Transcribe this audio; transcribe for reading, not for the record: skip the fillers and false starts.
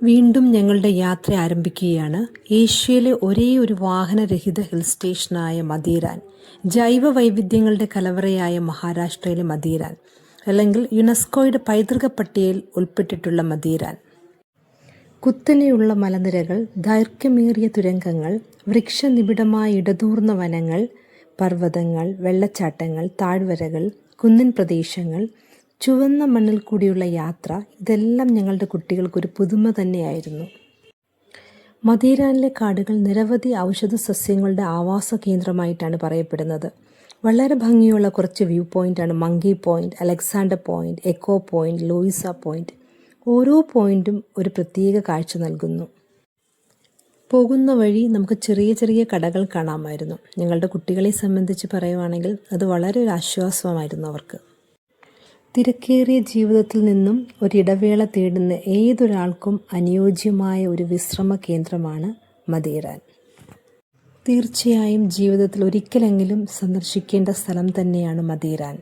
വീണ്ടും ഞങ്ങളുടെ യാത്ര ആരംഭിക്കുകയാണ്. ഏഷ്യയിലെ ഒരേയൊരു വാഹനരഹിത ഹിൽ സ്റ്റേഷനായ മദീരാൻ, ജൈവ വൈവിധ്യങ്ങളുടെ കലവറയായ മഹാരാഷ്ട്രയിലെ മദീരാൻ, അല്ലെങ്കിൽ യുനെസ്കോയുടെ പൈതൃക പട്ടികയിൽ ഉൾപ്പെട്ടിട്ടുള്ള മദീരാൻ. കുത്തനെയുള്ള മലനിരകൾ, ദൈർഘ്യമേറിയ തുരങ്കങ്ങൾ, വൃക്ഷനിബിഡമായ ഇടതൂർന്ന വനങ്ങൾ, പർവ്വതങ്ങൾ, വെള്ളച്ചാട്ടങ്ങൾ, താഴ്വരകൾ, കുന്നിൻ പ്രദേശങ്ങൾ, ചുവന്ന മണ്ണിൽ കൂടിയുള്ള യാത്ര, ഇതെല്ലാം ഞങ്ങളുടെ കുട്ടികൾക്കൊരു പുതുമ തന്നെയായിരുന്നു. മദീരാനിലെ കാടുകൾ നിരവധി ഔഷധ സസ്യങ്ങളുടെ ആവാസ കേന്ദ്രമായിട്ടാണ് പറയപ്പെടുന്നത്. വളരെ ഭംഗിയുള്ള കുറച്ച് വ്യൂ പോയിൻ്റാണ് monkey point, Alexander point, echo point, Louisa point. ഓരോ പോയിൻറ്റും ഒരു പ്രത്യേക കാഴ്ച നൽകുന്നു. പോകുന്ന വഴി നമുക്ക് ചെറിയ ചെറിയ കടകൾ കാണാമായിരുന്നു. ഞങ്ങളുടെ കുട്ടികളെ സംബന്ധിച്ച് പറയുവാണെങ്കിൽ അത് വളരെ ഒരു ആശ്വാസമായിരുന്നു അവർക്ക്. തിരക്കേറിയ ജീവിതത്തിൽ നിന്നും ഒരിടവേള തേടുന്ന ഏതൊരാൾക്കും അനുയോജ്യമായ ഒരു വിശ്രമ കേന്ദ്രമാണ് മദീരാൻ. തീർച്ചയായും ജീവിതത്തിൽ ഒരിക്കലെങ്കിലും സന്ദർശിക്കേണ്ട സ്ഥലം തന്നെയാണ് മദീരാൻ.